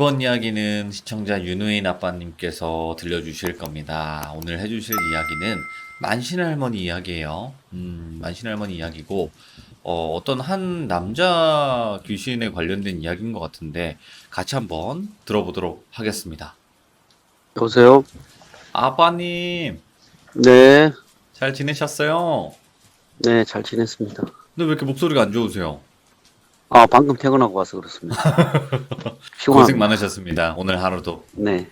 이번 이야기는 시청자 윤우인 아빠님께서 들려주실 겁니다. 오늘 해주실 이야기는 만신의 할머니 이야기예요. 만신의 할머니 이야기고, 어떤 한 남자 귀신에 관련된 이야기인 것 같은데, 같이 한번 들어보도록 하겠습니다. 여보세요? 아빠님, 네, 잘 지내셨어요? 네, 잘 지냈습니다. 근데 왜 이렇게 목소리가 안 좋으세요? 아, 방금 퇴근하고 와서 그렇습니다. 고생 피곤합니다. 많으셨습니다. 오늘 하루도. 네,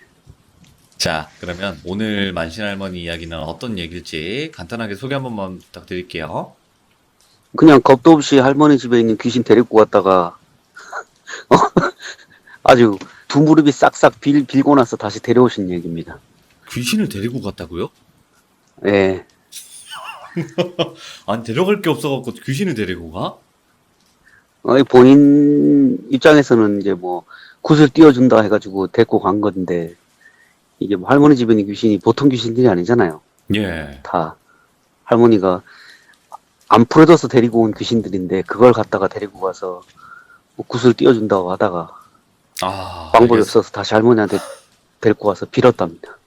자, 그러면 오늘 만신 할머니 이야기는 어떤 얘기일지 간단하게 소개 한 번만 부탁드릴게요. 그냥 겁도 없이 할머니 집에 있는 귀신 데리고 갔다가 아주 두 무릎이 싹싹 빌고 나서 다시 데려오신 얘기입니다. 귀신을 데리고 갔다고요? 예, 아니, 데려갈 게 없어갖고 귀신을 데리고 가? 본인 입장에서는 이제 뭐 굿을 띄워준다 해가지고 데리고 간 건데 이게 뭐 할머니 집에 있는 귀신이 보통 귀신들이 아니잖아요. 예. 다 할머니가 안 풀어져서 데리고 온 귀신들인데 그걸 갖다가 데리고 가서 뭐 굿을 띄워준다고 하다가 아, 방법이 없어서 다시 할머니한테 데리고 와서 빌었답니다.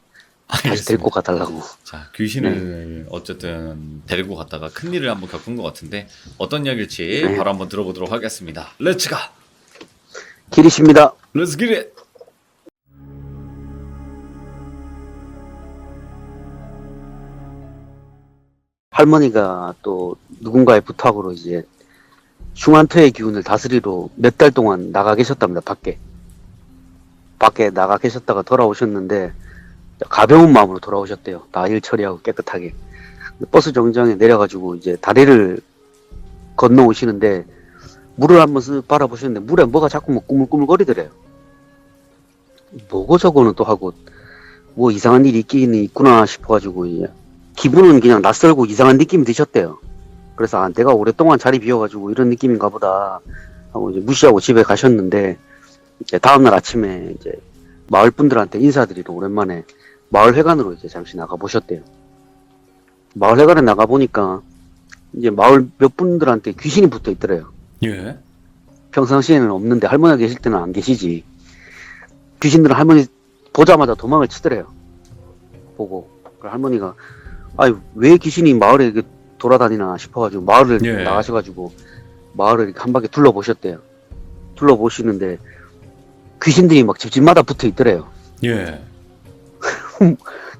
다시 알겠습니다. 데리고 가달라고. 자, 귀신을 어쨌든 데리고 갔다가 큰일을 한번 겪은 것 같은데 어떤 이야기일지 네. 바로 한번 들어보도록 하겠습니다. 렛츠 가! 길이십니다. 렛츠 기릿! 할머니가 또 누군가의 부탁으로 이제 흉한토의 기운을 다스리러 몇 달 동안 나가 계셨답니다. 밖에 나가 계셨다가 돌아오셨는데 가벼운 마음으로 돌아오셨대요. 다 일 처리하고 깨끗하게. 버스 정류장에 내려가지고 이제 다리를 건너 오시는데 물을 한번 쓱 바라보셨는데 물에 뭐가 자꾸 뭐 꾸물꾸물거리더래요. 뭐고 저거는 또 하고 뭐 이상한 일이 있긴 있구나 싶어가지고 이제 기분은 그냥 낯설고 이상한 느낌이 드셨대요. 그래서 아, 내가 오랫동안 자리 비워가지고 이런 느낌인가 보다 하고 이제 무시하고 집에 가셨는데 이제 다음날 아침에 이제 마을 분들한테 인사드리러 오랜만에 마을 회관으로 이제 잠시 나가 보셨대요. 마을 회관에 나가 보니까 이제 마을 몇 분들한테 귀신이 붙어 있더래요. 예. 평상시에는 없는데 할머니가 계실 때는 안 계시지. 귀신들은 할머니 보자마자 도망을 치더래요. 보고. 그 할머니가 아니 왜 귀신이 마을에 이렇게 돌아다니나 싶어가지고 마을을 예. 나가셔가지고 마을을 이렇게 한 바퀴 둘러보셨대요. 둘러보시는데 귀신들이 막 집집마다 붙어 있더래요. 예.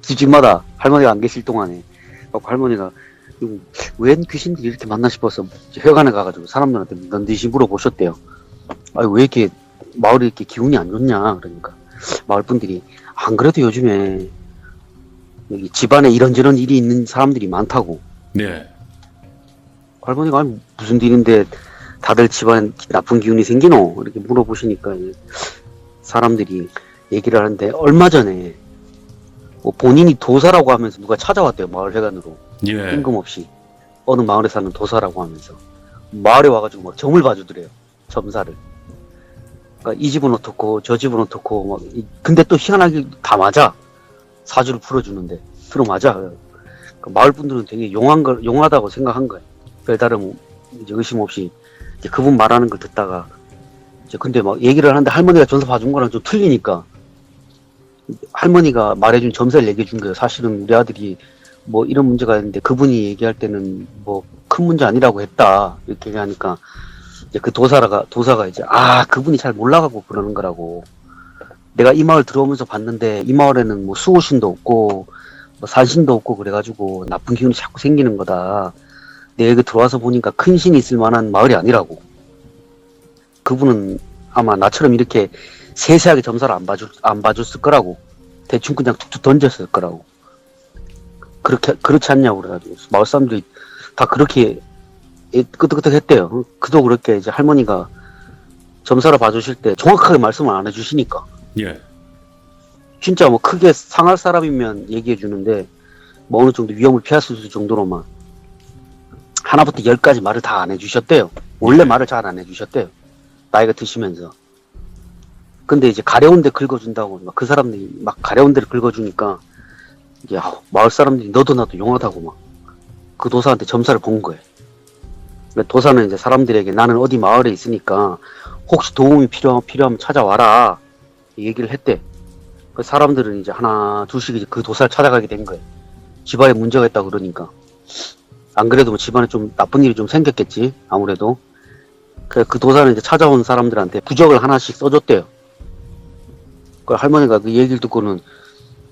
집집마다 할머니가 안 계실 동안에. 그래서 할머니가 웬 귀신들이 이렇게 많나 싶어서 회관에 가가지고 사람들한테 넌디시 물어보셨대요. 아니 왜 이렇게 마을이 이렇게 기운이 안 좋냐 그러니까 마을 분들이 안 그래도 요즘에 여기 집안에 이런저런 일이 있는 사람들이 많다고. 네. 할머니가 아니 무슨 일인데 다들 집안에 나쁜 기운이 생기노? 이렇게 물어보시니까 이제 사람들이 얘기를 하는데 얼마 전에 뭐 본인이 도사라고 하면서 누가 찾아왔대요. 마을 회관으로. 예. 뜬금없이 어느 마을에 사는 도사라고 하면서 마을에 와가지고 막 점을 봐주더래요. 점사를. 그러니까 이 집은 어떻고 저 집은 어떻고 막 근데 또 희한하게 다 맞아. 사주를 풀어주는데 들어맞아. 그러니까 마을 분들은 되게 용하다고 생각한 거예요. 별다른 이제 의심 없이 이제 그분 말하는 걸 듣다가 이제 근데 막 얘기를 하는데 할머니가 점사 봐준 거랑 좀 틀리니까 할머니가 말해준 점사를 얘기해 준 거예요. 사실은 우리 아들이 뭐 이런 문제가 있는데 그분이 얘기할 때는 뭐 큰 문제 아니라고 했다 이렇게 얘기하니까 이제 그 도사가 이제 아 그분이 잘 몰라가고 그러는 거라고. 내가 이 마을 들어오면서 봤는데 이 마을에는 뭐 수호신도 없고 뭐 산신도 없고 그래가지고 나쁜 기운이 자꾸 생기는 거다. 내가 여기 들어와서 보니까 큰 신이 있을 만한 마을이 아니라고. 그분은 아마 나처럼 이렇게 세세하게 점사를 안 봐줬을 거라고. 대충 그냥 툭툭 던졌을 거라고. 그렇지 않냐고 그래가지고 마을 사람들이 다 그렇게 끄덕끄덕했대요. 그도 그렇게 이제 할머니가 점사를 봐주실 때 정확하게 말씀을 안 해주시니까 예. 진짜 뭐 크게 상할 사람이면 얘기해 주는데 뭐 어느 정도 위험을 피할 수 있을 정도로만 하나부터 10까지 말을 다 안 해주셨대요. 원래 말을 잘 안 해주셨대요. 나이가 드시면서. 근데 이제 가려운 데 긁어준다고 막 그 사람들이 막 가려운 데를 긁어주니까 이제 마을 사람들이 너도 나도 용하다고 막 그 도사한테 점사를 본 거예요. 도사는 이제 사람들에게 나는 어디 마을에 있으니까 혹시 도움이 필요하면 찾아와라. 얘기를 했대. 그 사람들은 이제 하나 둘씩 이제 그 도사를 찾아가게 된 거예요. 집안에 문제가 있다 그러니까. 안 그래도 뭐 집안에 좀 나쁜 일이 좀 생겼겠지 아무래도. 그 도사는 이제 찾아온 사람들한테 부적을 하나씩 써줬대요. 그 할머니가 그 얘기를 듣고는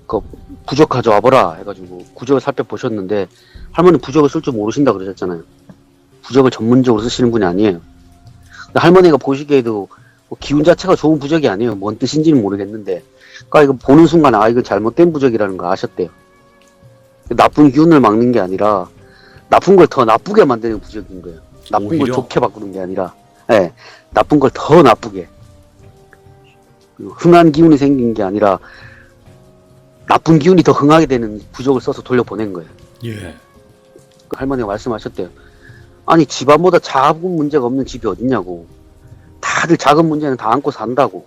그 부적 가져와보라 해가지고 부적을 살펴보셨는데 할머니 부적을 쓸 줄 모르신다 그러셨잖아요. 부적을 전문적으로 쓰시는 분이 아니에요. 근데 할머니가 보시기에도 뭐 기운 자체가 좋은 부적이 아니에요. 뭔 뜻인지는 모르겠는데 그러니까 이거 보는 순간 아 이건 잘못된 부적이라는 걸 아셨대요. 나쁜 기운을 막는 게 아니라 나쁜 걸 더 나쁘게 만드는 부적인 거예요. 나쁜 걸 오히려? 좋게 바꾸는 게 아니라 예, 나쁜 걸 더 나쁘게 흥한 기운이 생긴 게 아니라 나쁜 기운이 더 흥하게 되는 부적을 써서 돌려보낸 거예요. 예. 그 할머니가 말씀하셨대요. 아니 집안보다 작은 문제가 없는 집이 어딨냐고. 다들 작은 문제는 다 안고 산다고.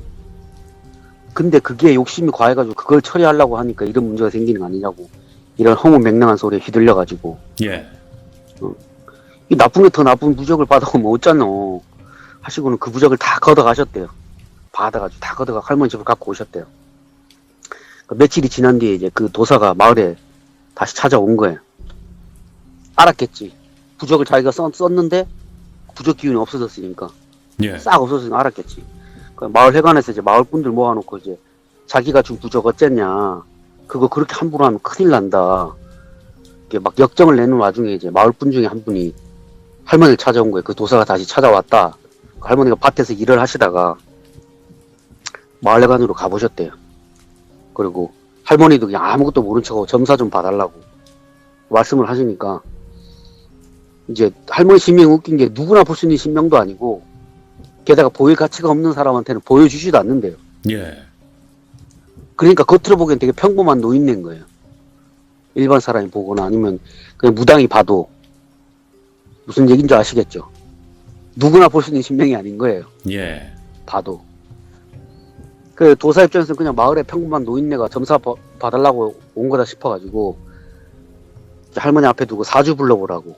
근데 그게 욕심이 과해가지고 그걸 처리하려고 하니까 이런 문제가 생기는 거 아니냐고. 이런 허무맹랑한 소리에 휘둘려가지고 예. 이 나쁜 게 더 나쁜 부적을 받아오면 어쩌노 하시고는 그 부적을 다 걷어가셨대요. 받아가지고 다 걷어가 할머니 집을 갖고 오셨대요. 그 며칠이 지난 뒤에 이제 그 도사가 마을에 다시 찾아온 거예요. 알았겠지. 부적을 자기가 썼는데 부적 기운이 없어졌으니까 예. 싹 없어졌으니까 알았겠지. 그 마을 회관에서 이제 마을 분들 모아놓고 이제 자기가 준 부적 어쨌냐. 그거 그렇게 함부로 하면 큰일 난다. 이렇게 막 역정을 내는 와중에 이제 마을 분 중에 한 분이 할머니를 찾아온 거예요. 그 도사가 다시 찾아왔다. 그 할머니가 밭에서 일을 하시다가 마을회관으로 가보셨대요. 그리고 할머니도 그냥 아무것도 모른 척하고 점사 좀 봐달라고 말씀을 하시니까 이제 할머니 신명이 웃긴 게 누구나 볼 수 있는 신명도 아니고 게다가 보일 가치가 없는 사람한테는 보여주지도 않는데요. 예. 그러니까 겉으로 보기엔 되게 평범한 노인네인 거예요. 일반 사람이 보거나 아니면 그냥 무당이 봐도 무슨 얘기인 줄 아시겠죠? 누구나 볼 수 있는 신명이 아닌 거예요. 예. 봐도. 그 도사 입장에서는 그냥 마을의 평범한 노인네가 점사 봐달라고 온 거다 싶어가지고 할머니 앞에 두고 사주 불러보라고.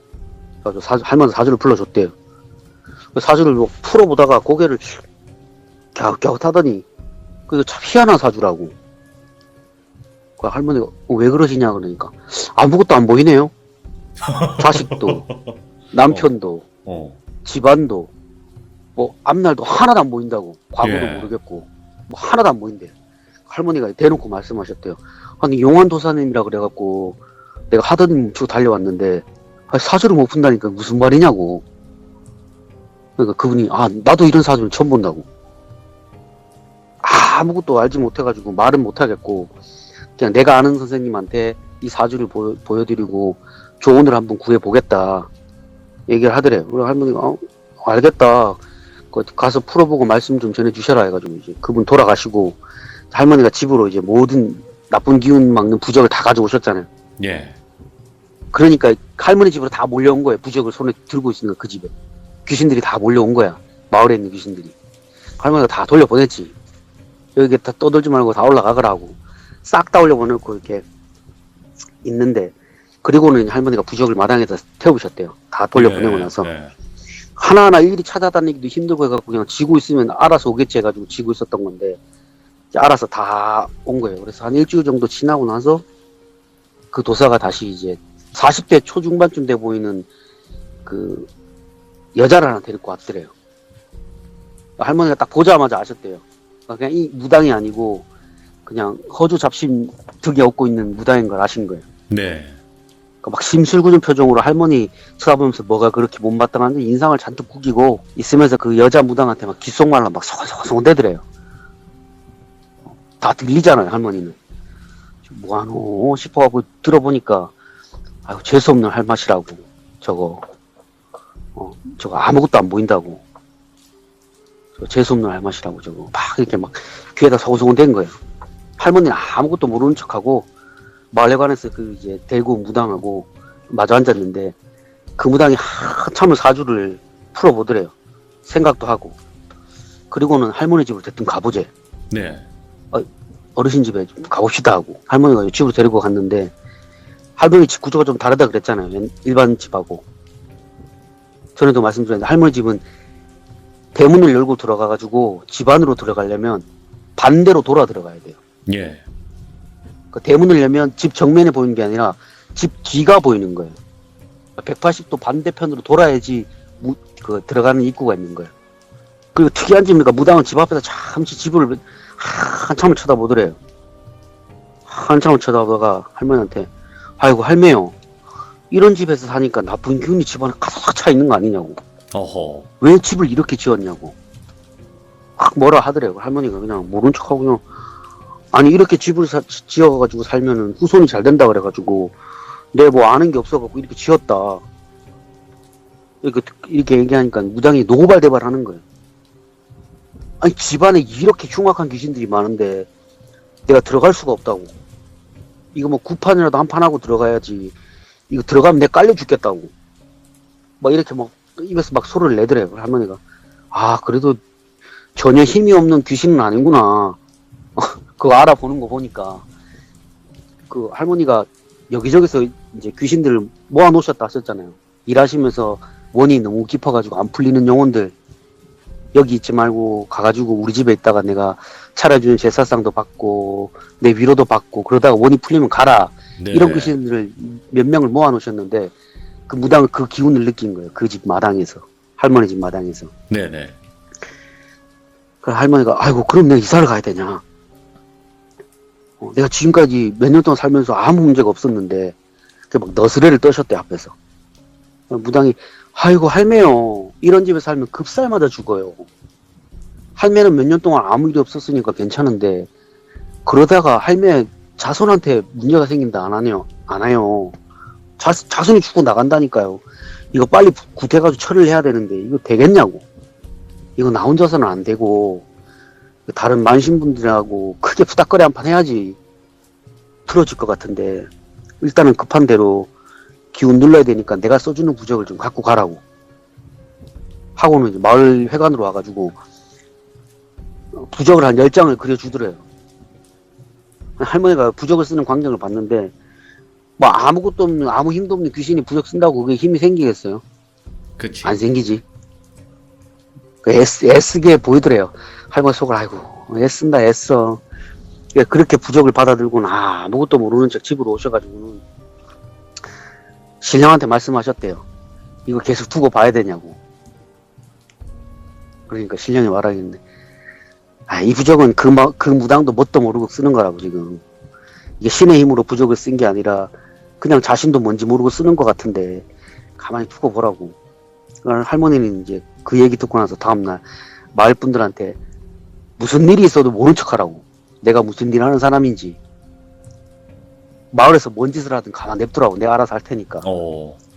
그래가지고 할머니 사주를 불러줬대요. 그 사주를 뭐 풀어보다가 고개를 갸웃갸웃하더니 그게 참 희한한 사주라고. 그 할머니가 왜 그러시냐 그러니까 아무것도 안 보이네요. 자식도 남편도 집안도 뭐 앞날도 하나도 안 보인다고. 과거도 예. 모르겠고 뭐 하나도 안 보인대요. 할머니가 대놓고 말씀하셨대요. 아니 용환도사님이라 그래갖고 내가 하던 일 멈추고 달려왔는데 사주를 못 푼다니까 무슨 말이냐고. 그러니까 그분이 아 나도 이런 사주를 처음 본다고. 아무것도 알지 못해가지고 말은 못하겠고 그냥 내가 아는 선생님한테 이 사주를 보여드리고 조언을 한번 구해보겠다 얘기를 하더래요. 그래서 할머니가 알겠다. 가서 풀어보고 말씀 좀 전해주셔라 해가지고 이제 그분 돌아가시고 할머니가 집으로 이제 모든 나쁜 기운 막는 부적을 다 가져오셨잖아요. 예. 그러니까 할머니 집으로 다 몰려온 거예요. 부적을 손에 들고 있으니까 그 집에 귀신들이 다 몰려온 거야. 마을에 있는 귀신들이. 할머니가 다 돌려보냈지. 여기 다 떠들지 말고 다 올라가거라고 싹 다 올려보내고 이렇게 있는데 그리고는 할머니가 부적을 마당에다 태우셨대요. 다 돌려보내고 나서 예. 하나하나 일일이 찾아다니기도 힘들고 해갖고 그냥 지고 있으면 알아서 오겠지 해가지고 지고 있었던 건데 이제 알아서 다 온 거예요. 그래서 한 일주일 정도 지나고 나서 그 도사가 다시 이제 40대 초중반쯤 돼 보이는 그 여자를 하나 데리고 왔더래요. 할머니가 딱 보자마자 아셨대요. 그냥 이 무당이 아니고 그냥 허주 잡신 득이 얻고 있는 무당인 걸 아신 거예요. 네. 그러니까 막 심술궂은 표정으로 할머니 쳐다보면서 뭐가 그렇게 못마땅한지 인상을 잔뜩 구기고 있으면서 그 여자 무당한테 막 귓속말로 막 소송소송 대더래요. 다 들리잖아요, 할머니는. 뭐하노 싶어가지고 들어보니까 아유 재수없는 할맛이라고 저거 아무것도 안 보인다고 재수없는 할맛이라고 저거 막 이렇게 막 귀에다 소송소송 댄 거예요. 할머니는 아무것도 모르는 척하고 마을회관에서 그 이제 대구 무당하고 마주 앉았는데 그 무당이 한참을 사주를 풀어보더래요. 생각도 하고. 그리고는 할머니 집으로 대뜸 가보재. 네. 어르신 집에 좀 가봅시다 하고 할머니가 집으로 데리고 갔는데 할머니 집 구조가 좀 다르다 그랬잖아요. 일반 집하고. 전에도 말씀드렸는데 할머니 집은 대문을 열고 들어가가지고 집 안으로 들어가려면 반대로 돌아 들어가야 돼요. 예. 그 대문을 열면 집 정면에 보이는 게 아니라 집 뒤가 보이는 거예요. 180도 반대편으로 돌아야지 들어가는 입구가 있는 거예요. 그리고 특이한 집이니까 무당은 집 앞에서 잠시 집을 한참을 쳐다보더래요. 한참을 쳐다보다가 할머니한테 아이고 할매요. 이런 집에서 사니까 나쁜 기운이 집안에 가득 차 있는 거 아니냐고. 어허. 왜 집을 이렇게 지었냐고. 막 뭐라 하더래요. 할머니가 그냥 모른 척하고 그냥 아니 이렇게 집을 지어가지고 살면은 후손이 잘 된다 그래가지고 내 뭐 아는 게 없어갖고 이렇게 지었다. 이렇게 얘기하니까 무당이 노발대발 하는 거예요. 아니 집안에 이렇게 흉악한 귀신들이 많은데 내가 들어갈 수가 없다고. 이거 뭐 구판이라도 한 판 하고 들어가야지. 이거 들어가면 내가 깔려 죽겠다고. 막 이렇게 막 입에서 막 소리를 내더래요. 할머니가. 아 그래도 전혀 힘이 없는 귀신은 아니구나. 그거 알아보는 거 보니까 그 할머니가 여기저기서 이제 귀신들을 모아 놓으셨다 하셨잖아요. 일하시면서 원이 너무 깊어가지고 안 풀리는 영혼들 여기 있지 말고 가가지고 우리 집에 있다가 내가 차려주는 제사상도 받고 내 위로도 받고 그러다가 원이 풀리면 가라. 네. 이런 귀신들을 몇 명을 모아 놓으셨는데 그 무당은 그 기운을 느낀 거예요. 그 집 마당에서. 할머니 집 마당에서. 네네. 그 할머니가 아이고 그럼 내가 이사를 가야 되냐. 내가 지금까지 몇 년 동안 살면서 아무 문제가 없었는데 막 너스레를 떠셨대 앞에서. 무당이 아이고 할매요. 이런 집에 살면 급살마다 죽어요. 할매는 몇 년 동안 아무 일이 없었으니까 괜찮은데 그러다가 할매 자손한테 문제가 생긴다 안 해요. 자손이 죽고 나간다니까요. 이거 빨리 구태가지고 처리를 해야 되는데 이거 되겠냐고. 이거 나 혼자서는 안 되고 다른 만신분들하고 크게 부닥거리 한판 해야지 풀어질 것 같은데 일단은 급한 대로 기운 눌러야 되니까 내가 써주는 부적을 좀 갖고 가라고 하고는 이제 마을 회관으로 와가지고 부적을 한 10장을 그려주더래요. 할머니가 부적을 쓰는 광경을 봤는데 뭐 아무것도 없는 아무 힘도 없는 귀신이 부적 쓴다고 그게 힘이 생기겠어요? 그치. 안 생기지. 애쓰게 보이더래요. 할머니 속을 아이고 애쓴다 애써. 그렇게 부적을 받아들고는 아무것도 모르는 척 집으로 오셔가지고는 신령한테 말씀하셨대요. 이거 계속 두고 봐야 되냐고. 그러니까 신령이 말하겠네. 이 부적은 그 무당도 뭣도 모르고 쓰는 거라고 지금. 이게 신의 힘으로 부적을 쓴 게 아니라 그냥 자신도 뭔지 모르고 쓰는 것 같은데 가만히 두고 보라고. 할머니는 이제 그 얘기 듣고 나서 다음날 마을 분들한테 무슨 일이 있어도 모른 척 하라고. 내가 무슨 일 하는 사람인지. 마을에서 뭔 짓을 하든 가만 냅두라고. 내가 알아서 할 테니까.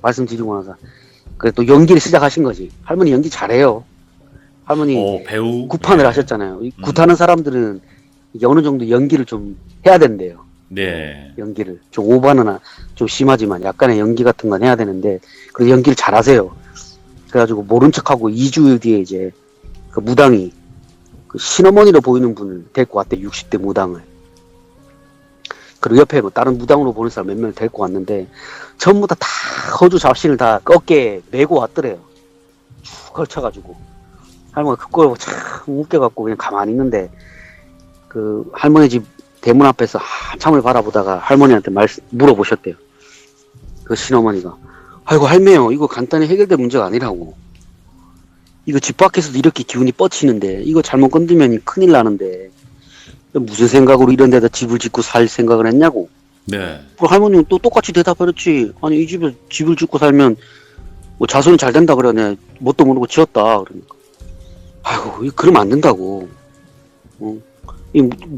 말씀드리고 나서. 그래 또 연기를 시작하신 거지. 할머니 연기 잘해요. 할머니 배우 구판을 하셨잖아요. 굿하는 사람들은 이게 어느 정도 연기를 좀 해야 된대요. 네. 연기를. 좀 오바는 좀 심하지만 약간의 연기 같은 건 해야 되는데 그 연기를 잘 하세요. 그래가지고 모른 척하고 2주일 뒤에 이제 그 무당이 그 신어머니로 보이는 분을 데리고 왔대. 60대 무당을. 그리고 옆에 뭐 다른 무당으로 보는 사람 몇 명을 데리고 왔는데 전부 다 허주 잡신을 다 어깨에 메고 왔더래요. 쭉 걸쳐가지고. 할머니 그걸 참 웃겨갖고 그냥 가만히 있는데 그 할머니 집 대문 앞에서 한참을 바라보다가 할머니한테 물어보셨대요. 그 신어머니가 아이고 할매요 이거 간단히 해결될 문제가 아니라고. 이거 집 밖에서도 이렇게 기운이 뻗치는데 이거 잘못 건드면 큰일 나는데 무슨 생각으로 이런 데다 집을 짓고 살 생각을 했냐고. 네. 그 할머니는 또 똑같이 대답하랬지. 아니 이 집에 집을 짓고 살면 뭐 자손이 잘 된다 그래. 내가 뭣도 모르고 지었다. 그러니까 아이고 그러면 안 된다고.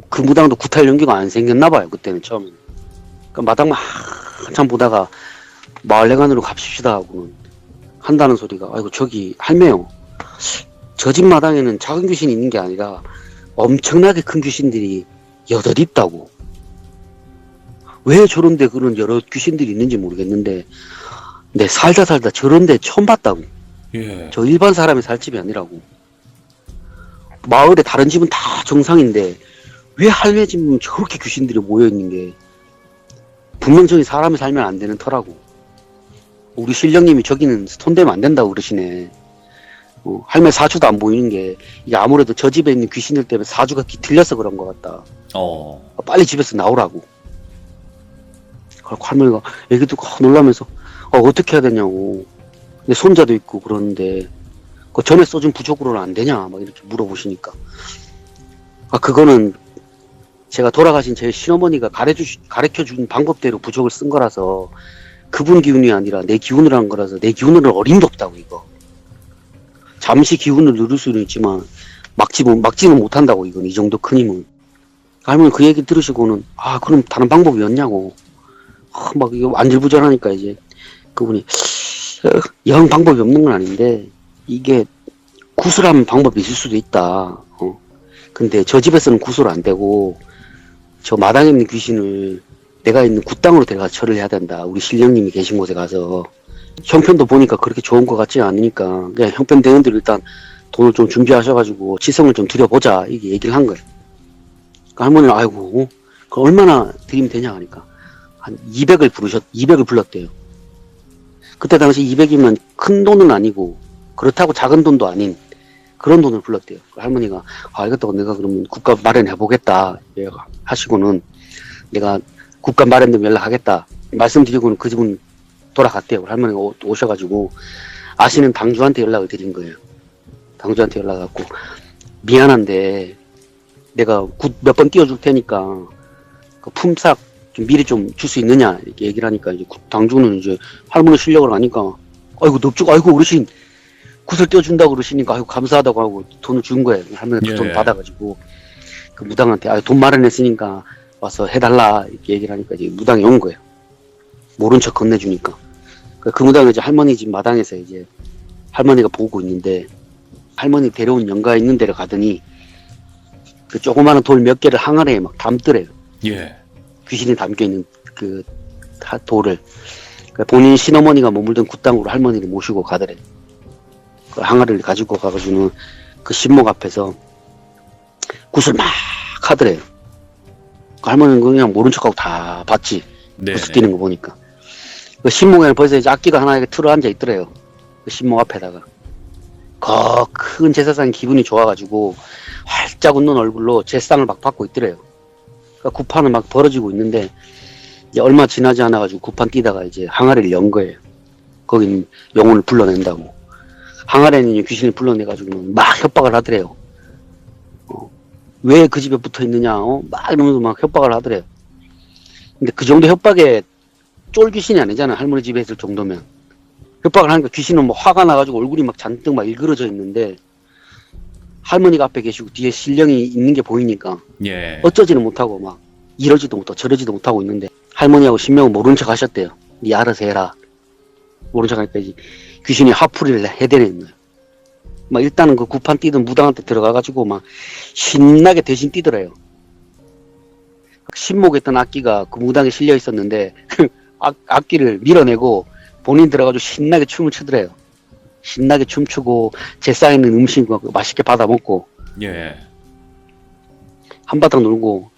그 무당도 구탈 연기가 안 생겼나 봐요. 그때는 처음에. 그러니까 마당만 한참 보다가 마을회관으로 갑시다 하고는 한다는 소리가 아이고 저기 할매요. 저 집 마당에는 작은 귀신이 있는 게 아니라 엄청나게 큰 귀신들이 8 있다고. 왜 저런데 그런 여러 귀신들이 있는지 모르겠는데 내 살다 저런데 처음 봤다고. 예. 저 일반 사람이 살 집이 아니라고. 마을에 다른 집은 다 정상인데 왜 할매 집은 저렇게 귀신들이 모여있는 게 분명 저기 사람이 살면 안 되는 터라고. 우리 신령님이 저기는 손대면 안 된다고 그러시네. 할머니 사주도 안 보이는 게 이게 아무래도 저 집에 있는 귀신들 때문에 사주가 뒤틀려서 그런 것 같다. 빨리 집에서 나오라고. 그래서 할머니가 얘기 듣고 놀라면서 어떻게 해야 되냐고. 근데 손자도 있고 그러는데 그 전에 써준 부적으로는 안 되냐 막 이렇게 물어보시니까 그거는 제가 돌아가신 제 시어머니가 가르쳐준 방법대로 부적을 쓴 거라서 그분 기운이 아니라 내 기운을 한 거라서 내 기운을 어림도 없다고 이거. 잠시 기운을 누릴 수는 있지만 막지는 못한다고 이건 이 정도 큰 힘은. 할머니 그 얘기 들으시고는 그럼 다른 방법이 없냐고. 막 이거 안절부절하니까 이제 그분이 영 방법이 없는 건 아닌데 이게 구슬하면 방법이 있을 수도 있다. 근데 저 집에서는 구슬 안 되고 저 마당에 있는 귀신을 내가 있는 굿당으로 데려가서 절을 해야 된다. 우리 신령님이 계신 곳에 가서. 형편도 보니까 그렇게 좋은 것 같지 않으니까 그냥 형편 되는 대로 일단 돈을 좀 준비하셔가지고 치성을 좀 드려보자 이게 얘기를 한 거예요. 그러니까 할머니는 아이고 그 얼마나 드리면 되냐 하니까 한 200을 불렀대요. 그때 당시 200이면 큰 돈은 아니고 그렇다고 작은 돈도 아닌 그런 돈을 불렀대요. 할머니가 알겠다고 내가 그러면 국가 마련해 보겠다 하시고는 내가 국가 마련되면 연락하겠다 말씀드리고는 그 집은 돌아갔대요. 할머니가 오셔가지고 아시는 당주한테 연락을 드린 거예요. 당주한테 연락하고 미안한데 내가 몇 번 띄워줄 테니까 그 품삯 좀 미리 좀 줄 수 있느냐 이렇게 얘기를 하니까 이제 당주는 이제 할머니 실력을 아니까 아이고 넙죽 아이고 어르신 굿을 띄워준다고 그러시니까 아이고 감사하다고 하고 돈을 준 거예요. 할머니가 그 돈 받아가지고 그 무당한테 돈 마련했으니까 와서 해달라 이렇게 얘기를 하니까 이제 무당이 온 거예요. 모른 척 건네주니까 그 무당은 이제 할머니 집 마당에서 이제 할머니가 보고 있는데 할머니 데려온 영가 있는 데를 가더니 그 조그마한 돌 몇 개를 항아리에 막 담더래요. 예. 귀신이 담겨있는 그 돌을 본인 시어머니가 머물던 굿당으로 할머니를 모시고 가더래. 그 항아리를 가지고 가가지고는 그 신목 앞에서 굿을 막 하더래요. 그 할머니는 그냥 모른 척하고 다 봤지. 굿을 뛰는 거 보니까. 그 신목에는 벌써 이제 악기가 하나 이렇게 틀어 앉아 있더래요. 그 신목 앞에다가. 큰 제사상이 기분이 좋아가지고 활짝 웃는 얼굴로 제상을 막 받고 있더래요. 그러니까 구판은 막 벌어지고 있는데 이제 얼마 지나지 않아가지고 구판 뛰다가 이제 항아리를 연 거예요. 거기는 영혼을 불러낸다고. 항아리에는 귀신을 불러내가지고 막 협박을 하더래요. 왜 그 집에 붙어 있느냐, 막 이러면서 막 협박을 하더래요. 근데 그 정도 협박에 쫄 귀신이 아니잖아. 할머니 집에 있을 정도면. 협박을 하니까 귀신은 뭐 화가 나가지고 얼굴이 막 잔뜩 막 일그러져 있는데 할머니가 앞에 계시고 뒤에 신령이 있는 게 보이니까 어쩌지는 못하고 막 이러지도 못하고 저러지도 못하고 있는데 할머니하고 신명은 모른 척 하셨대요. 니 알아서 해라. 모른 척 하니까 이제 귀신이 화풀이를 해대는 거예요. 막 일단은 그 구판 뛰던 무당한테 들어가가지고 막 신나게 대신 뛰더래요. 신목에 있던 악기가 그 무당에 실려 있었는데 악기를 밀어내고 본인 들어가지고 신나게 춤을 추더래요. 신나게 춤추고 제싸에 있는 음식 맛있게 받아 먹고 한바탕 놀고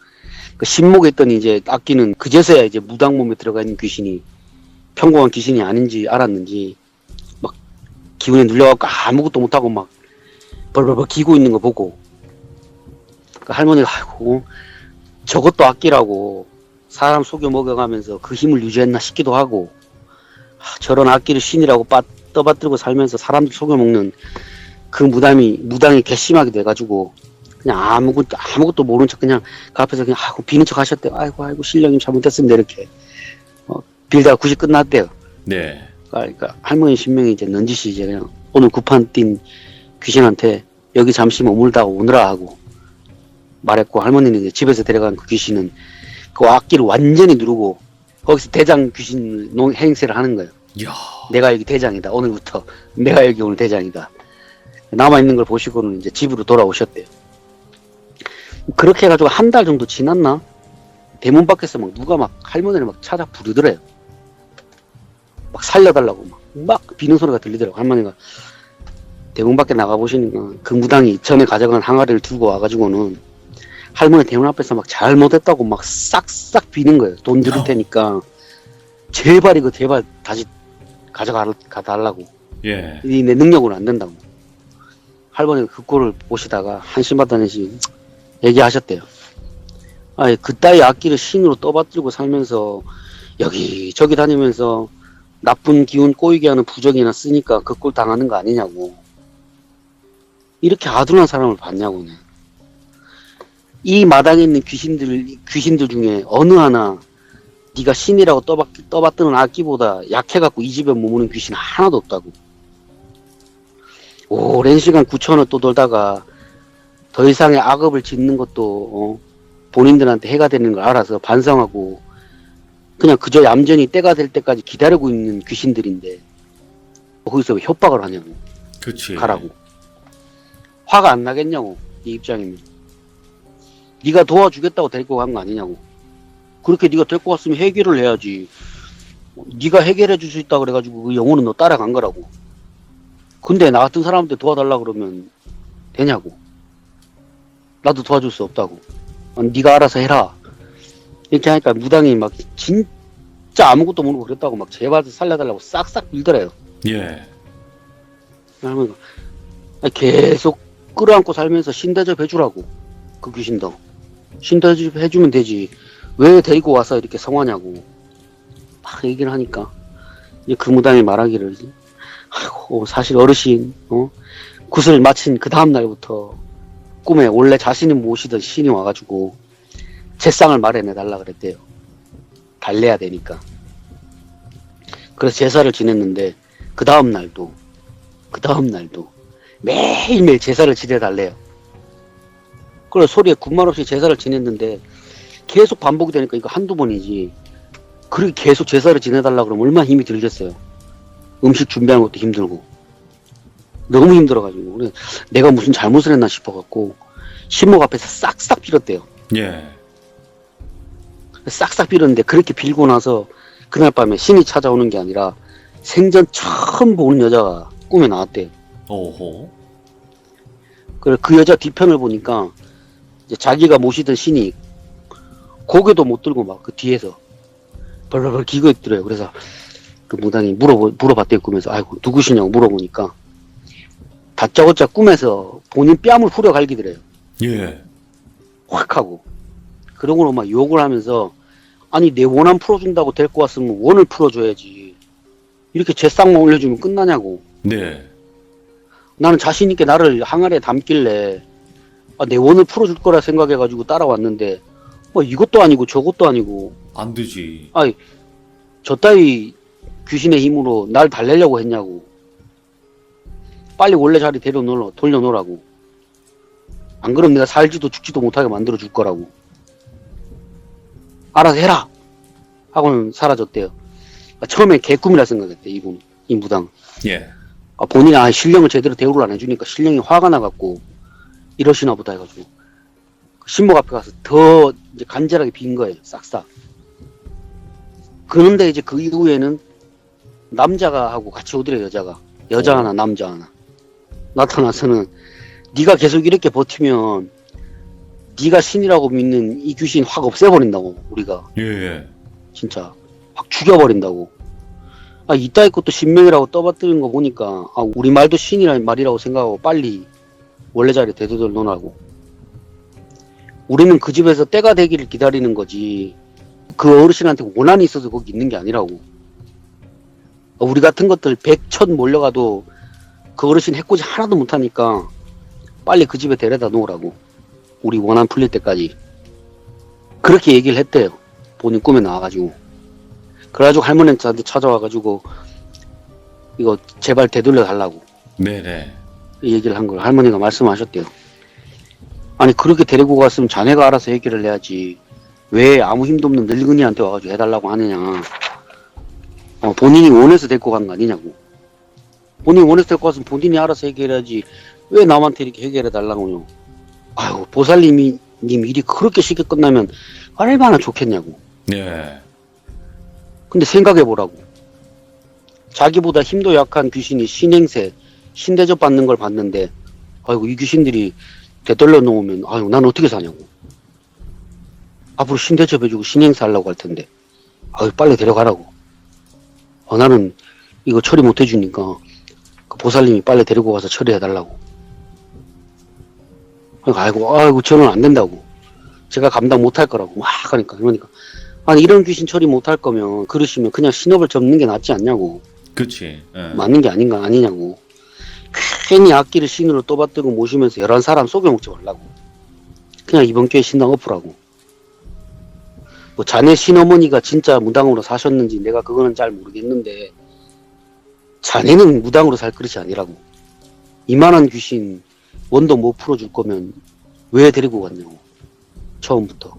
그 신목에 있던 이제 악기는 그제서야 이제 무당 몸에 들어가 있는 귀신이 평범한 귀신이 아닌지 알았는지 막 기운에 눌려갖고 아무것도 못하고 막 벌벌벌 기고 있는 거 보고 그 할머니가 아이고 저것도 악기라고 사람 속여 먹여가면서 그 힘을 유지했나 싶기도 하고 저런 악기를 신이라고 떠받들고 살면서 사람들 속여먹는 그 무당이 괘씸하게 돼가지고 그냥 아무것도 모른 척 그냥 그 앞에서 그냥 비는 척 하셨대요. 아이고 신령님 잘못했습니다 이렇게 빌다가 굿이 끝났대요. 그러니까 할머니 신명이 이제 넌지시 이제 그냥 오늘 구판 뛴 귀신한테 여기 잠시 머물다가 오느라 하고 말했고 할머니는 이제 집에서 데려간 그 귀신은 그 악기를 완전히 누르고 거기서 대장 귀신 행세를 하는 거예요. 내가 여기 대장이다. 오늘부터 내가 여기 오늘 대장이다. 남아있는 걸 보시고는 이제 집으로 돌아오셨대요. 그렇게 해가지고 한 달 정도 지났나? 대문 밖에서 막 누가 막 할머니를 막 찾아 부르더래요. 막 살려달라고 막 비는 소리가 들리더라고. 할머니가 대문 밖에 나가보시니까 그 무당이 전에 가져간 항아리를 들고 와가지고는 할머니 대문 앞에서 막 잘못했다고 막 싹싹 비는 거예요. 돈 드릴 테니까 제발 이거 제발 다시 가져가달라고. 내 능력으로 안 된다고. 할머니가 그 꼴을 보시다가 한심하다는시 얘기하셨대요. 아이, 그따위 악기를 신으로 떠받들고 살면서 여기저기 다니면서 나쁜 기운 꼬이게 하는 부적이나 쓰니까 그 꼴 당하는 거 아니냐고. 이렇게 아둔한 사람을 봤냐고네. 이 마당에 있는 귀신들 중에 어느 하나 네가 신이라고 떠받드는 악기보다 약해갖고 이 집에 머무는 귀신 하나도 없다고. 오랜 시간 구천을 또 돌다가 더 이상의 악업을 짓는 것도 본인들한테 해가 되는 걸 알아서 반성하고 그냥 그저 얌전히 때가 될 때까지 기다리고 있는 귀신들인데 거기서 왜 협박을 하냐고. 그치. 가라고. 화가 안 나겠냐고. 이 입장이면. 네가 도와주겠다고 데리고 간 거 아니냐고. 그렇게 네가 데리고 왔으면 해결을 해야지. 네가 해결해 줄 수 있다 그래가지고 그 영혼은 너 따라간 거라고. 근데 나 같은 사람한테 도와달라 그러면 되냐고. 나도 도와줄 수 없다고. 네가 알아서 해라. 이렇게 하니까 무당이 막 진짜 아무것도 모르고 그랬다고 막 제발 살려달라고 싹싹 빌더래요. 예. 할머니가 계속 끌어안고 살면서 신대접 해주라고. 그 귀신도 신대접 해주면 되지 왜 데리고 와서 이렇게 성화냐고 막 얘기를 하니까 이제 그 무당이 말하기를 아이고 사실 어르신 굿을 마친 그 다음 날부터 꿈에 원래 자신이 모시던 신이 와가지고 제상을 마련해달라 그랬대요. 달래야 되니까. 그래서 제사를 지냈는데 그 다음 날도 매일매일 제사를 지내달래요. 그래서 소리에 군말 없이 제사를 지냈는데 계속 반복이 되니까 이거 한두 번이지. 그렇게 계속 제사를 지내달라 그러면 얼마나 힘이 들겠어요. 음식 준비하는 것도 힘들고. 너무 힘들어가지고. 그래 내가 무슨 잘못을 했나 싶어갖고 신목 앞에서 싹싹 빌었대요. 예. 싹싹 빌었는데 그렇게 빌고 나서 그날 밤에 신이 찾아오는 게 아니라 생전 처음 보는 여자가 꿈에 나왔대요. 오호. 그래 그 여자 뒤편을 보니까 이제 자기가 모시던 신이 고개도 못 들고 막 그 뒤에서 벌벌벌 기고 있더래요. 그래서 그 무당이 물어봤대요. 꿈에서 아이고 누구시냐고 물어보니까 다짜고짜 꿈에서 본인 뺨을 후려 갈기더래요. 예. 확 하고. 그러고는 막 욕을 하면서 아니 내 원한 풀어준다고 데리고 왔으면 원을 풀어줘야지. 이렇게 제쌍만 올려주면 끝나냐고. 네. 나는 자신있게 나를 항아리에 담길래 내 원을 풀어줄 거라 생각해가지고 따라왔는데 뭐 이것도 아니고 저것도 아니고 안 되지. 아니 저 따위 귀신의 힘으로 날 달래려고 했냐고. 빨리 원래 자리 돌려놓으라고. 안 그럼 내가 살지도 죽지도 못하게 만들어 줄 거라고. 알아서 해라 하고는 사라졌대요. 처음에 개꿈이라 생각했대. 이 무당. 예. 본인이 신령을 제대로 대우를 안 해주니까 신령이 화가 나갖고 이러시나 보다 해가지고 신목 앞에 가서 더 이제 간절하게 빈 거예요. 싹싹. 그런데 이제 그 이후에는 남자가 하고 같이 오더래. 여자 하나 남자 하나 나타나서는 네가 계속 이렇게 버티면 네가 신이라고 믿는 이 귀신 확 없애버린다고. 우리가 예. 진짜 확 죽여버린다고. 이따위 것도 신명이라고 떠받드는 거 보니까 우리 말도 신이라는 말이라고 생각하고 빨리 원래 자리에 되돌려 놓으라고. 우리는 그 집에서 때가 되기를 기다리는 거지 그 어르신한테 원한이 있어서 거기 있는 게 아니라고. 우리 같은 것들 100천 몰려가도 그 어르신 해코지 하나도 못하니까 빨리 그 집에 데려다 놓으라고. 우리 원한 풀릴 때까지. 그렇게 얘기를 했대요. 본인 꿈에 나와가지고. 그래가지고 할머니한테 찾아와가지고 이거 제발 되돌려 달라고 네네. 얘기를 한 걸 할머니가 말씀하셨대요. 아니 그렇게 데리고 갔으면 자네가 알아서 해결을 해야지 왜 아무 힘도 없는 늙은이한테 와가지고 해달라고 하느냐. 본인이 원해서 데리고 간 거 아니냐고. 본인이 원해서 데리고 갔으면 본인이 알아서 해결해야지 왜 남한테 이렇게 해결해 달라고요. 아유 보살님이 님 일이 그렇게 쉽게 끝나면 얼마나 좋겠냐고. 네. 근데 생각해보라고. 자기보다 힘도 약한 귀신이 신행세, 신대접 받는 걸 봤는데 아이고 이 귀신들이 되돌려 놓으면 아유 난 어떻게 사냐고. 앞으로 신대접 해주고 신행세 하려고 할 텐데 아유 빨리 데려가라고. 나는 이거 처리 못 해주니까 그 보살님이 빨리 데리고 가서 처리해달라고. 그러니까 아이고 저는 안 된다고. 제가 감당 못할 거라고 막 하니까 그러니까 아니 이런 귀신 처리 못할 거면 그러시면 그냥 신업을 접는 게 낫지 않냐고. 그치. 예. 맞는 게 아니냐고. 괜히 악기를 신으로 떠받들고 모시면서 11사람 속여먹지 말라고. 그냥 이번 기회에 신당 엎으라고. 뭐 자네 신어머니가 진짜 무당으로 사셨는지 내가 그거는 잘 모르겠는데 자네는 무당으로 살 그릇이 아니라고. 이만한 귀신 원도 못 풀어줄 거면 왜 데리고 갔냐고. 처음부터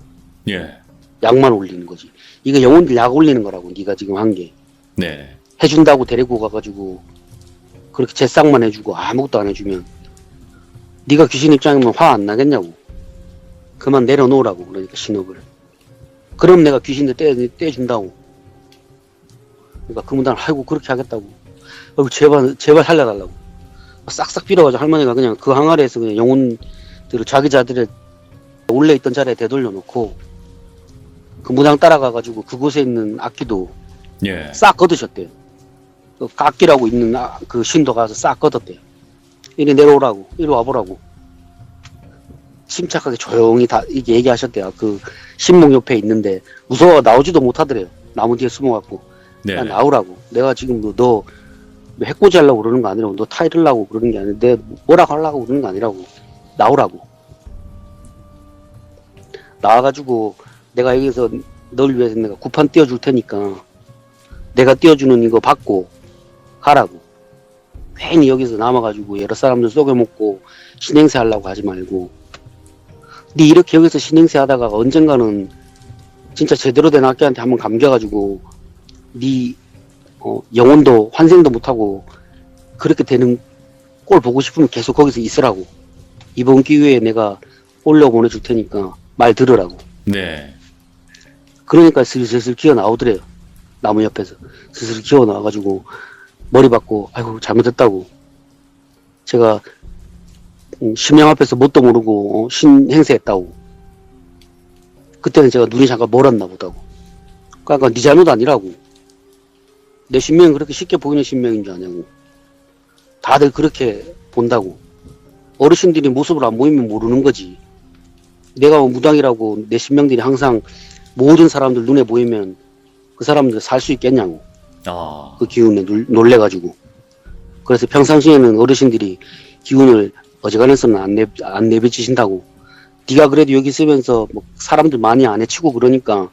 예. 약만 올리는 거지. 이게 영혼들 약 올리는 거라고. 네가 지금 한 게 네. 해준다고 데리고 가가지고 그렇게 제싹만 해주고 아무것도 안 해주면 네가 귀신 입장이면 화 안 나겠냐고. 그만 내려놓으라고. 그러니까 신업을. 그럼 내가 귀신들 떼준다고. 그러니까 그 무당을 아이고 그렇게 하겠다고. 아이고 제발 살려달라고. 싹싹 빌어가지고 할머니가 그냥 그 항아리에서 그냥 영혼들을 자기 자들의 원래 있던 자리에 되돌려 놓고 그 무당 따라가가지고 그곳에 있는 악기도 예. 싹 걷으셨대요. 그 악기라고 있는 그 신도 가서 싹 걷었대요. 이리 내려오라고, 이리 와보라고. 침착하게 조용히 다 이렇게 얘기하셨대요. 그 신목 옆에 있는데 무서워 나오지도 못하더래요. 나무 뒤에 숨어갖고 네. 야 나오라고. 내가 지금 너 해코지 하려고 그러는 거 아니라고. 너 타이르려고 그러는 게 아니라 내 뭐라고 하려고 그러는 거 아니라고. 나오라고. 나와가지고 내가 여기서 널 위해서 내가 구판 띄워줄 테니까 내가 띄워주는 이거 받고 가라고. 괜히 여기서 남아가지고 여러 사람들 속여먹고 신행세 하려고 하지 말고 네 이렇게 여기서 신행세 하다가 언젠가는 진짜 제대로 된 악기한테 한번 감겨가지고 네 영혼도 환생도 못하고 그렇게 되는 꼴 보고 싶으면 계속 거기서 있으라고. 이번 기회에 내가 올려 보내줄 테니까 말 들으라고. 네. 그러니까 슬슬 기어 나오더래요. 나무 옆에서 슬슬 기어 나와가지고 머리 받고 아이고 잘못했다고. 제가 신명 앞에서 뭣도 모르고 신행세했다고. 그때는 제가 눈이 잠깐 멀었나 보다고. 그러니까 네 잘못 아니라고. 내 신명이 그렇게 쉽게 보이는 신명인 줄 아냐고. 다들 그렇게 본다고. 어르신들이 모습을 안 보이면 모르는 거지. 내가 무당이라고 내 신명들이 항상 모든 사람들 눈에 보이면 그 사람들 살 수 있겠냐고. 아. 그 기운에 놀래가지고. 그래서 평상시에는 어르신들이 기운을 어지간해서는 안 내비치신다고. 네가 그래도 여기 있으면서 뭐 사람들 많이 안 해치고 그러니까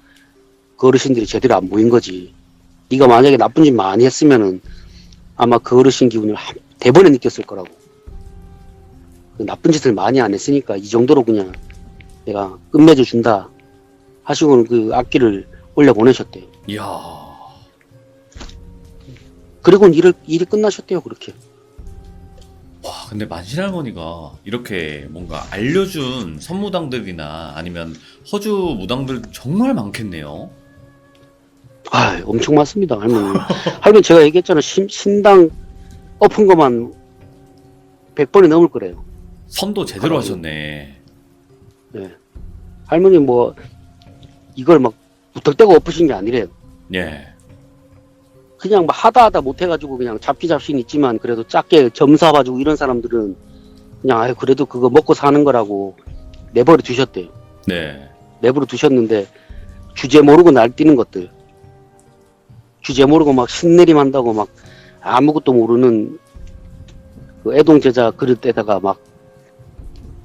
그 어르신들이 제대로 안 보인 거지. 네가 만약에 나쁜 짓 많이 했으면은 아마 그 어르신 기운을 대번에 느꼈을 거라고. 그 나쁜 짓을 많이 안 했으니까 이 정도로 그냥 내가 끝맺어 준다 하시고는 그 악기를 올려 보내셨대요. 이야. 그리고는 일이 끝나셨대요. 그렇게. 와, 근데 만신할머니가 이렇게 뭔가 알려준 선무당들이나 아니면 허주 무당들 정말 많겠네요. 아, 엄청 많습니다, 할머니. 할머니 제가 얘기했잖아. 신당 엎은 것만 100번이 넘을 거래요. 선도 제대로 하셨네. 네. 할머니 뭐 이걸 막 무턱대고 엎으신 게 아니래요. 예. 그냥 막 하다 못해가지고 그냥 잡긴 있지만 그래도 작게 점사봐주고 이런 사람들은 그냥 아유 그래도 그거 먹고 사는 거라고 내버려 두셨대요. 네. 내버려 두셨는데 주제 모르고 날뛰는 것들, 주제 모르고 막 신내림 한다고 막 아무것도 모르는 그 애동제자 그릇에다가 막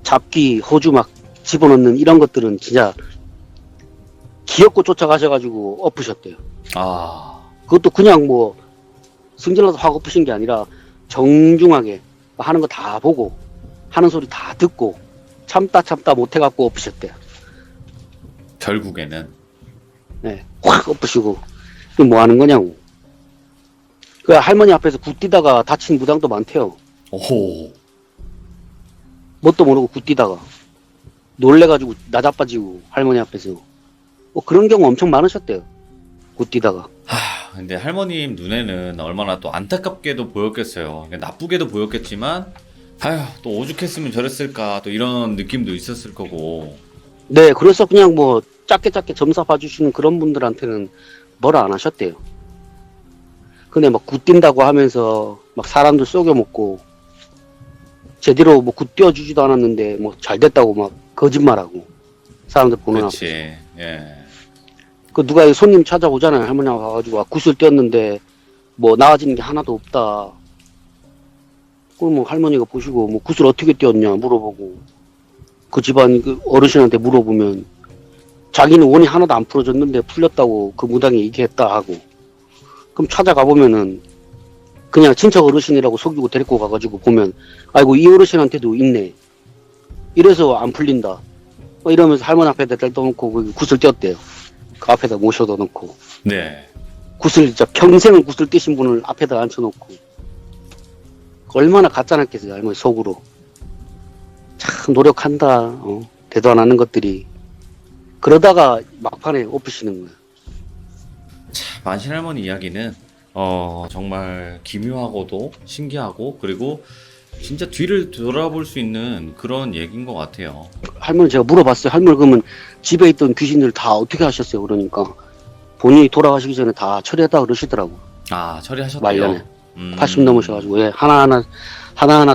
잡기 호주 막 집어넣는 이런 것들은 진짜 기어코 쫓아가셔가지고 엎으셨대요. 아. 그것도 그냥 뭐 승질나서 확 엎으신 게 아니라 정중하게 하는 거 다 보고 하는 소리 다 듣고 참다 못해갖고 엎으셨대요. 결국에는. 네, 확 엎으시고 이게 뭐 하는 거냐고. 그 할머니 앞에서 굿뛰다가 다친 무당도 많대요. 오호. 뭣도 모르고 굿뛰다가 놀래가지고 나자빠지고 할머니 앞에서 뭐 그런 경우 엄청 많으셨대요. 굿뛰다가. 하, 근데 할머님 눈에는 얼마나 또 안타깝게도 보였겠어요. 그러니까 나쁘게도 보였겠지만, 아휴, 또 오죽했으면 저랬을까, 또 이런 느낌도 있었을 거고. 네, 그래서 그냥 뭐 작게 점사 봐주시는 그런 분들한테는 뭐라 안 하셨대요. 근데 막 굿뛴다고 하면서 막 사람들 속여먹고 제대로 뭐 굿 띄워주지도 않았는데 뭐 잘 됐다고 막 거짓말하고 사람들 보는 앞에서. 그렇지. 예. 그 누가 손님 찾아오잖아요. 할머니하고 가가지고 굿을 띄웠는데 뭐 나아지는 게 하나도 없다. 그럼 뭐 할머니가 보시고 뭐 굿을 어떻게 띄웠냐 물어보고 그 집안 그 어르신한테 물어보면 자기는 원이 하나도 안 풀어졌는데 풀렸다고 그 무당이 얘기했다 하고 그럼 찾아가 보면은 그냥 친척 어르신이라고 속이고 데리고 가가지고 보면 아이고 이 어르신한테도 있네 이래서 안 풀린다 이러면서 할머니 앞에다 댈떠 놓고 그 굿을 띄웠대요. 그 앞에다 모셔다 놓고 네. 굿을 진짜 평생을 굿을 띄신 분을 앞에다 앉혀놓고 얼마나 가짜났겠어요 할머니 속으로. 참 노력한다. 대도 안 하는 것들이 그러다가 막판에 엎으시는 거예요. 만신 할머니 이야기는 정말 기묘하고도 신기하고 그리고 진짜 뒤를 돌아볼 수 있는 그런 얘기인 것 같아요. 할머니 제가 물어봤어요. 할머니 그러면 집에 있던 귀신들 다 어떻게 하셨어요? 그러니까 본인이 돌아가시기 전에 다 처리했다 그러시더라고. 아, 처리하셨대요. 말년에 80 넘으셔가지고 예, 하나하나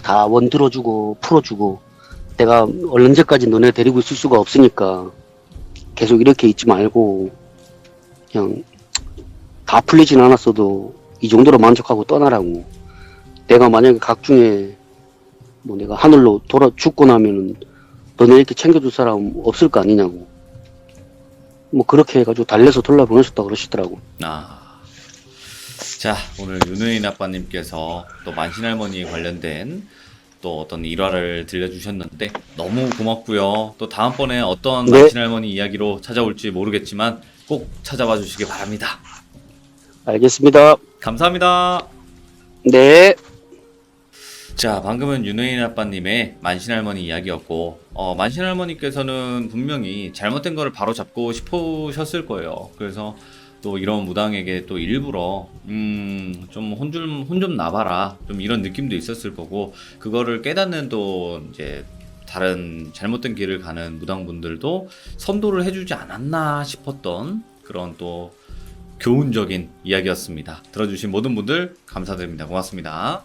다 원 들어주고 풀어주고 내가 언제까지 너네 데리고 있을 수가 없으니까 계속 이렇게 있지 말고 그냥 다 풀리진 않았어도 이 정도로 만족하고 떠나라고. 내가 만약에 각중에 뭐 내가 하늘로 돌아 죽고 나면은 너네 이렇게 챙겨줄 사람 없을 거 아니냐고. 뭐 그렇게 해가지고 달래서 돌려보내셨다 그러시더라고. 아. 자, 오늘 윤우인 아빠님께서 또 만신 할머니에 관련된 또 어떤 일화를 들려주셨는데 너무 고맙고요. 또 다음번에 어떤 네. 만신 할머니 이야기로 찾아올지 모르겠지만 꼭 찾아봐 주시기 바랍니다. 알겠습니다. 감사합니다. 네. 자, 방금은 윤혜인 아빠님의 만신할머니 이야기였고, 만신할머니께서는 분명히 잘못된 거를 바로 잡고 싶으셨을 거예요. 그래서 또 이런 무당에게 또 일부러, 좀 혼 좀 나봐라. 좀 이런 느낌도 있었을 거고, 그거를 깨닫는 또 이제 다른 잘못된 길을 가는 무당분들도 선도를 해주지 않았나 싶었던 그런 또 교훈적인 이야기였습니다. 들어주신 모든 분들 감사드립니다. 고맙습니다.